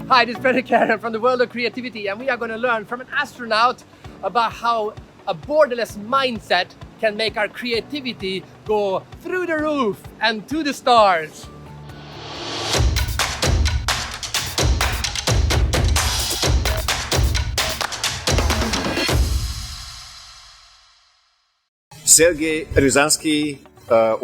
Hi, this is Fredrik Haren from the world of creativity, and we are going to learn from an astronaut about how a borderless mindset can make our creativity go through the roof and to the stars. Sergey Ryazanskiy,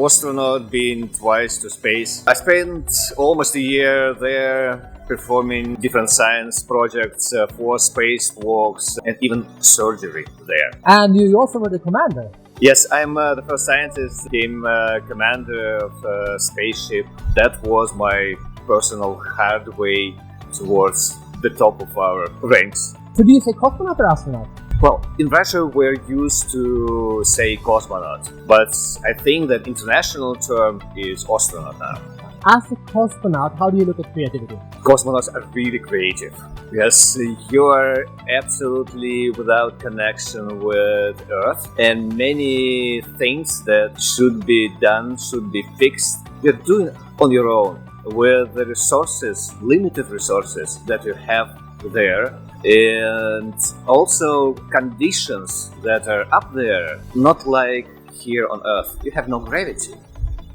astronaut, been twice to space. I spent almost a year there performing different science projects for spacewalks and even surgery there. And you also were the commander. Yes, I'm the first scientist, became commander of a spaceship. That was my personal hard way towards the top of our ranks. So do you say cosmonaut or astronaut? Well, in Russia we're used to say cosmonaut, but I think that international term is astronaut now. As a cosmonaut, how do you look at creativity? Cosmonauts are really creative. Yes, you are absolutely without connection with Earth, and many things that should be done, should be fixed, you're doing on your own with the resources, limited resources that you have there, and also conditions that are up there, not like here on Earth. You have no gravity,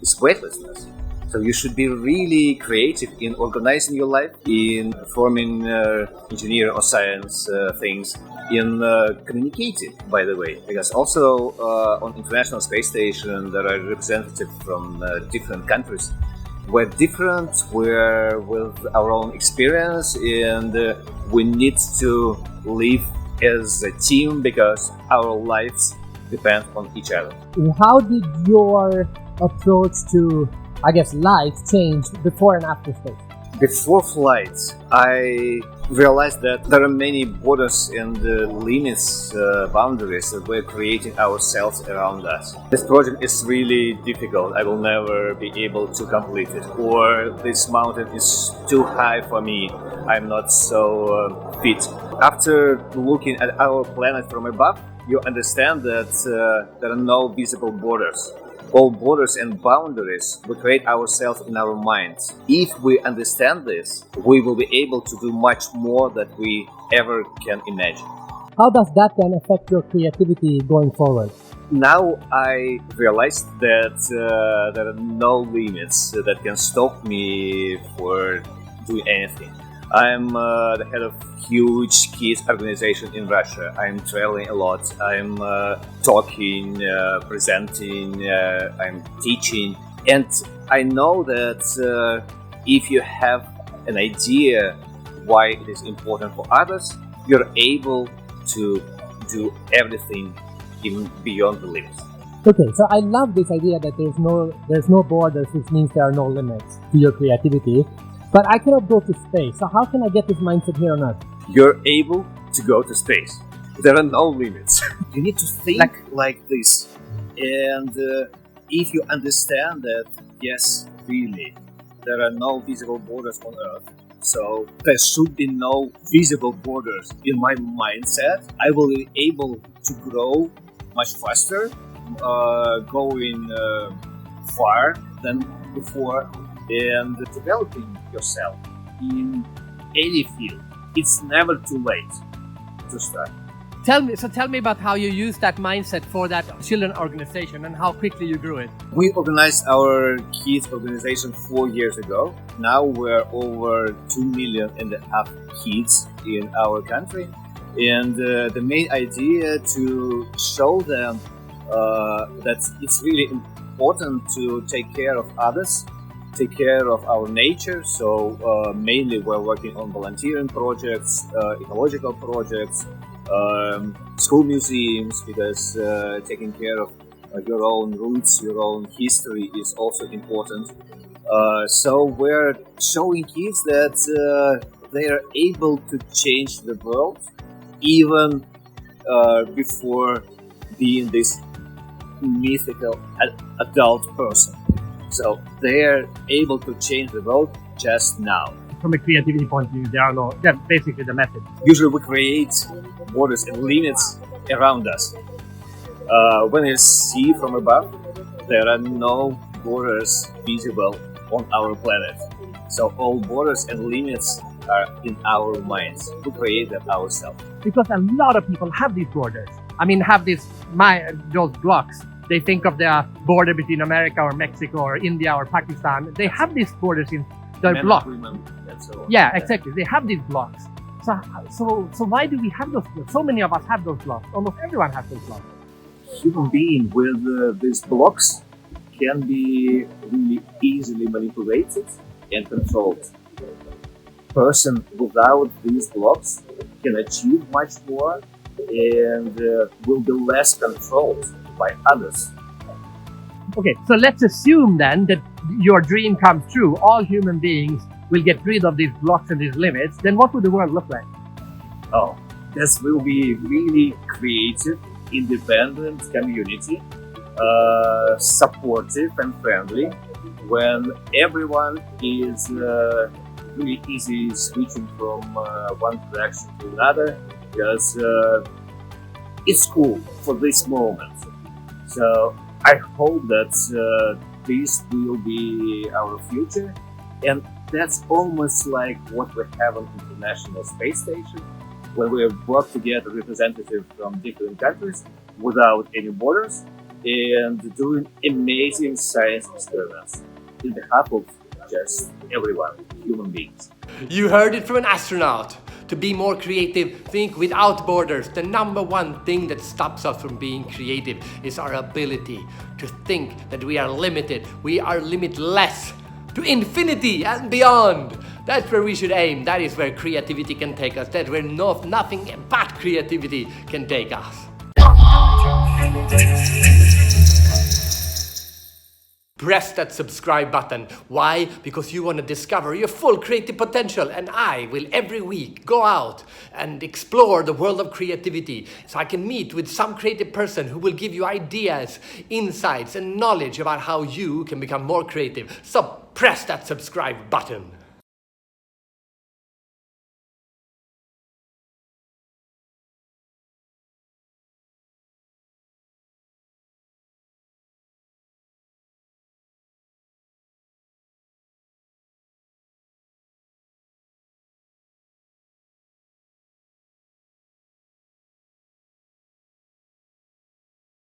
it's weightlessness. So you should be really creative in organizing your life, in performing engineering or science things, in communicating, by the way. Because also on International Space Station there are representatives from different countries. We're different, we're with our own experience, and we need to live as a team because our lives depend on each other. How did your approach to life change before and after space? Before flight, I realized that there are many borders and limits, boundaries that we're creating ourselves around us. This project is really difficult. I will never be able to complete it. Or this mountain is too high for me. I'm not so fit. After looking at our planet from above, you understand that there are no visible borders. All borders and boundaries we create ourselves in our minds. If we understand this, we will be able to do much more than we ever can imagine. How does that then affect your creativity going forward? Now I realized that there are no limits that can stop me for doing anything. I'm the head of huge kids organization in Russia. I'm traveling a lot. I'm talking, presenting, I'm teaching. And I know that if you have an idea why it is important for others, you're able to do everything even beyond the limits. Okay, so I love this idea that there's no borders, which means there are no limits to your creativity. But I cannot go to space, so how can I get this mindset here on Earth? You're able to go to space. There are no limits. You need to think like this. And if you understand that, yes, really, there are no visible borders on Earth, so there should be no visible borders in my mindset, I will be able to grow much faster, going far than before, and developing yourself in any field. It's never too late to start. Tell me about how you use that mindset for that children organization and how quickly you grew it. We organized our kids organization 4 years ago. Now we're over 2.5 million kids in our country. And the main idea to show them that it's really important to take care of others, take care of our nature. So mainly we're working on volunteering projects, ecological projects, school museums, because taking care of your own roots, your own history is also important. So we're showing kids that they are able to change the world even before being this mythical adult person. So they're able to change the world just now. From a creativity point of view, that's basically the method. Usually we create borders and limits around us. When you see from above, there are no borders visible on our planet. So all borders and limits are in our minds. We create them ourselves. Because a lot of people have these borders. I mean, have those blocks. They think of the border between America or Mexico or India or Pakistan. They have these borders in their blocks. Yeah, exactly. They have these blocks. So why do we have those blocks? So many of us have those blocks. Almost everyone has those blocks. Human being with these blocks can be really easily manipulated and controlled. Person without these blocks can achieve much more and will be less controlled by others. Okay, so let's assume then that your dream comes true. All human beings will get rid of these blocks and these limits. Then what would the world look like? Oh, this will be really creative, independent community, supportive and friendly, when everyone is really easy switching from one direction to another, because it's cool for this moment. So I hope that this will be our future, and that's almost like what we have on the International Space Station, when we work together representatives from different countries without any borders and doing amazing science experiments in behalf of just everyone, human beings. You heard it from an astronaut. To be more creative, think without borders. The number one thing that stops us from being creative is our ability to think that we are limited. We are limitless to infinity and beyond. That's where we should aim. That is where creativity can take us. That's where nothing but creativity can take us. Press that subscribe button. Why? Because you want to discover your full creative potential, and I will every week go out and explore the world of creativity, so I can meet with some creative person who will give you ideas, insights and knowledge about how you can become more creative. So press that subscribe button.